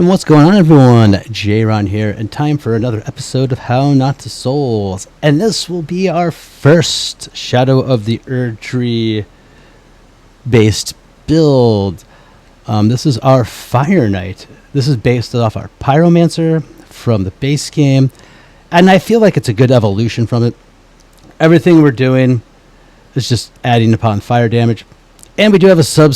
And what's going on, everyone? J-Ron here, and time for another episode of How Not to Souls. And this will be our first Shadow of the Erdtree based build. This is our Fire Knight. This is based off our Pyromancer from the base game, and I feel like it's a good evolution from it. Everything we're doing is just adding upon fire damage, and we do have a sub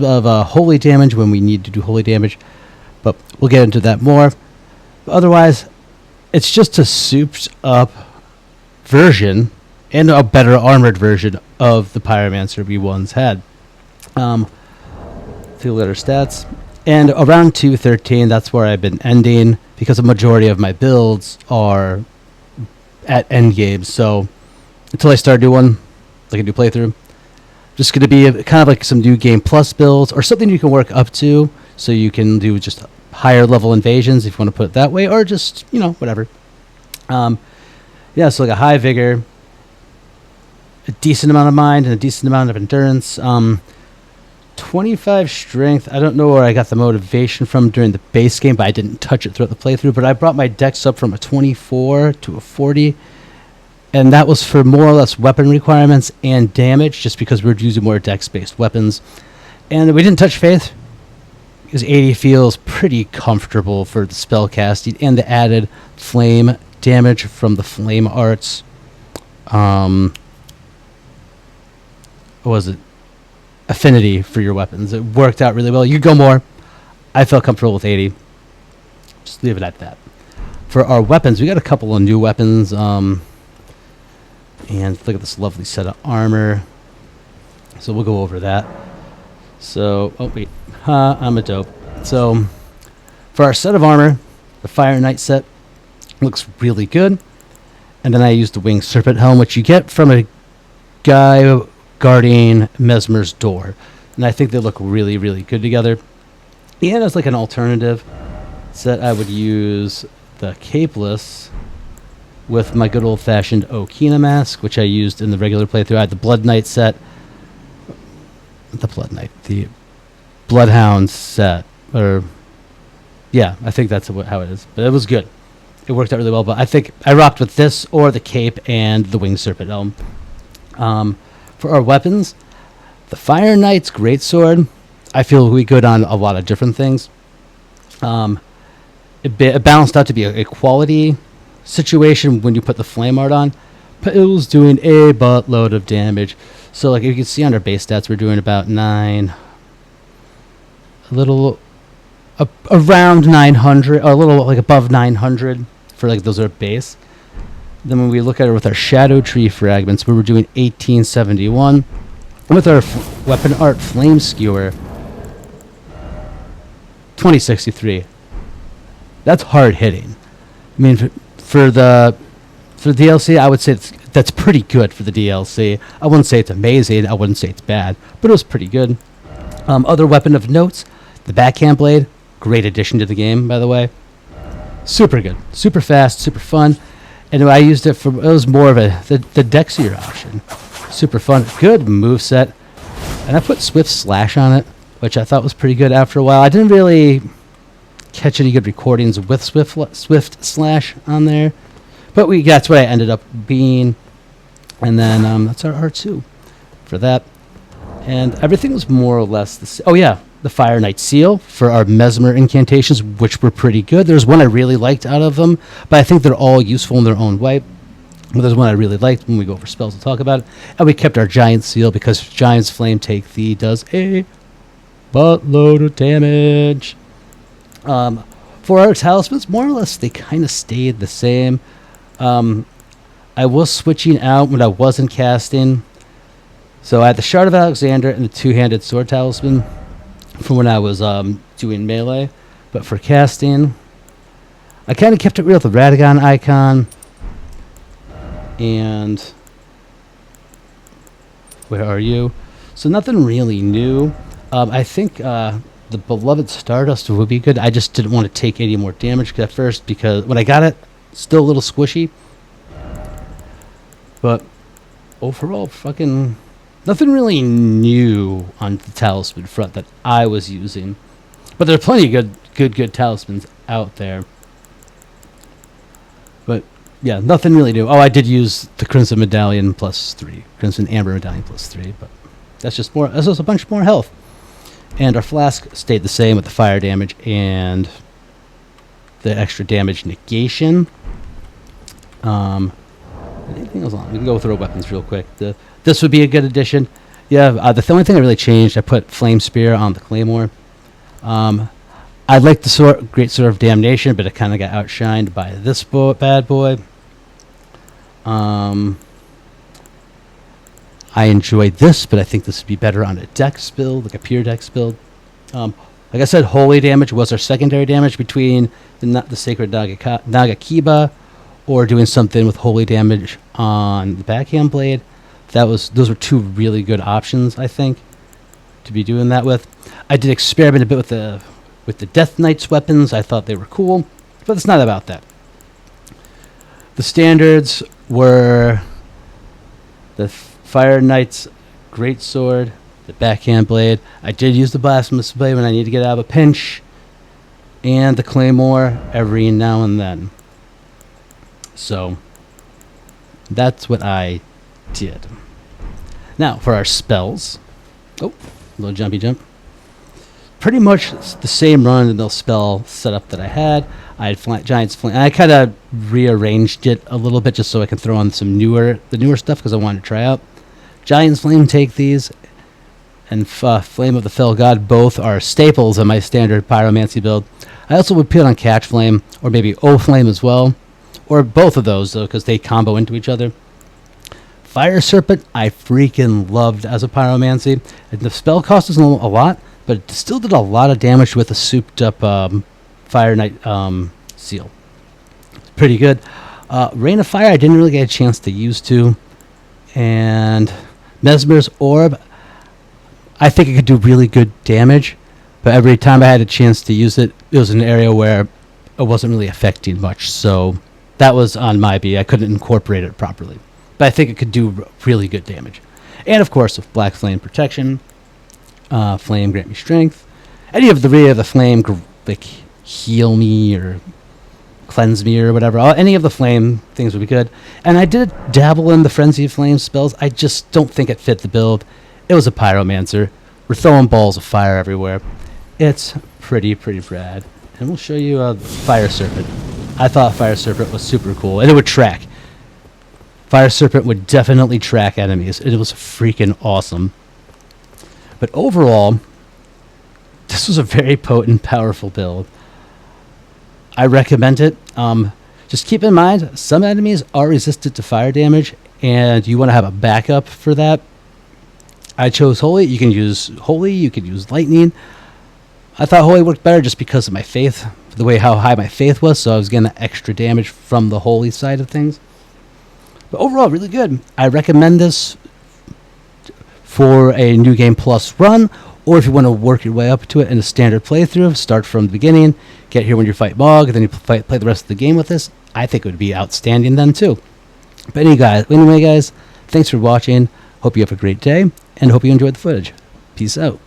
of holy damage when we need to do holy damage. But we'll get into that more. But otherwise, it's just a souped up version and a better armored version of the Pyromancer we once had. Take a look at our stats. And around 213, that's where I've been ending, because a majority of my builds are at end game. So until I start doing like a new playthrough, just going to be kind of like some new game plus builds or something you can work up to. So you can do just higher level invasions if you want to put it that way, or just, whatever. Yeah, so like a high vigor, a decent amount of mind, and a decent amount of endurance. 25 strength. I don't know where I got the motivation from during the base game, but I didn't touch it throughout the playthrough. But I brought my dex up from a 24 to a 40. And that was for more or less weapon requirements and damage, just because we were using more dex-based weapons. And we didn't touch faith, because 80 feels pretty comfortable for the spell casting and the added flame damage from the flame arts. What was it? Affinity for your weapons. It worked out really well. You go more. I felt comfortable with 80. Just leave it at that. For our weapons, we got a couple of new weapons. And look at this lovely set of armor. So we'll go over that. So, oh wait. I'm a dope. So, for our set of armor, the Fire Knight set looks really good. And then I used the Winged Serpent Helm, which you get from a guy guarding Mesmer's door. And I think they look really, really good together. And as like an alternative set, I would use the Capeless with my good old-fashioned Okina mask, which I used in the regular playthrough. I had the Blood Knight set. The Bloodhound set, or yeah, I think that's how it is. But it was good. It worked out really well. But I think I rocked with this or the cape and the Winged Serpent Helm. For our weapons, the Fire Knight's greatsword, I feel we good on a lot of different things. It balanced out to be a quality situation when you put the flame art on, but it was doing a buttload of damage. So like you can see on our base stats, we're doing about 9. Around 900, or a little like above 900 for like those are base. Then when we look at it with our Shadow Tree fragments, we were doing 1871. With our weapon art Flame Skewer, 2063. That's hard hitting. I mean, for the DLC, I would say that's pretty good for the DLC. I wouldn't say it's amazing. I wouldn't say it's bad, but it was pretty good. Other weapon of notes, the Backhand Blade, great addition to the game, by the way. Super good, super fast, super fun. And I used it it was more of the dexier option. Super fun, good moveset. And I put Swift Slash on it, which I thought was pretty good after a while. I didn't really catch any good recordings with Swift Slash on there. But that's what I ended up being. And then that's our R2 for that. And everything was more or less the same. Oh, yeah. The Fire Knight Seal for our Mesmer incantations, which were pretty good. There's one I really liked out of them, but I think they're all useful in their own way. But there's one I really liked. When we go over spells, we'll talk about it. And we kept our Giant Seal because Giant's Flame does a buttload of damage. For our talismans, more or less, they kind of stayed the same. I was switching out when I wasn't casting. So I had the Shard of Alexander and the Two-Handed Sword Talisman from when I was doing melee. But for casting, I kind of kept it real with the Radagon icon. And where are you? So nothing really new. I think the Beloved Stardust would be good. I just didn't want to take any more damage at first, because when I got it, still a little squishy. But overall, fucking nothing really new on the talisman front that I was using. But there are plenty of good good talismans out there. But yeah, nothing really new. Oh, I did use the Crimson Medallion +3, Crimson Amber Medallion +3, but that's just more. That's just a bunch more health. And our flask stayed the same with the fire damage and the extra damage negation. Anything else on? We can go through weapons real quick. This would be a good addition. Yeah, the only thing I really changed, I put Flame Spear on the Claymore. I like the Great Sword of Damnation, but it kind of got outshined by this bad boy. I enjoyed this, but I think this would be better on a dex build, like a pure dex build. Like I said, holy damage was our secondary damage between the Sacred Nagakiba or doing something with holy damage on the backhand blade. Those were two really good options, I think, to be doing that with. I did experiment a bit with the Death Knight's weapons. I thought they were cool, but it's not about that. The standards were the Fire Knight's Great Sword, the backhand blade. I did use the Blasphemous Blade when I need to get out of a pinch, and the Claymore every now and then. So that's what I did. Now for our spells. Oh, little jumpy jump. Pretty much the same run and the spell setup that I had. I had Giant's Flame. I kind of rearranged it a little bit just so I can throw on the newer stuff because I wanted to try out. Giant's Flame, take these, and Flame of the Fell God, both are staples in my standard Pyromancy build. I also would put on Catch Flame, or maybe O Flame as well, or both of those though, because they combo into each other. Fire Serpent, I freaking loved as a Pyromancy. And the spell cost us a lot, but it still did a lot of damage with a souped up Fire Knight seal. Pretty good. Rain of Fire, I didn't really get a chance to use to. And Mesmer's Orb, I think it could do really good damage, but every time I had a chance to use it, it was an area where it wasn't really affecting much. So that was on my B. I couldn't incorporate it properly. But I think it could do really good damage. And of course, with Black Flame Protection, Flame Grant Me Strength. Any of the Flame, like heal me or cleanse me or whatever. Any of the flame things would be good. And I did dabble in the Frenzy of Flame spells. I just don't think it fit the build. It was a Pyromancer. We're throwing balls of fire everywhere. It's pretty rad. And we'll show you Fire Serpent. I thought Fire Serpent was super cool. And it would track. Fire Serpent would definitely track enemies. It was freaking awesome. But overall, this was a very potent, powerful build. I recommend it. Just keep in mind, some enemies are resistant to fire damage, and you want to have a backup for that. I chose Holy. You can use Holy. You can use Lightning. I thought Holy worked better just because of my faith, the way how high my faith was, so I was getting extra damage from the Holy side of things. But overall, really good. I recommend this for a New Game Plus run, or if you want to work your way up to it in a standard playthrough, start from the beginning, get here when you fight Mog, and then you play the rest of the game with this. I think it would be outstanding then too. But anyway, guys, thanks for watching. Hope you have a great day, and hope you enjoyed the footage. Peace out.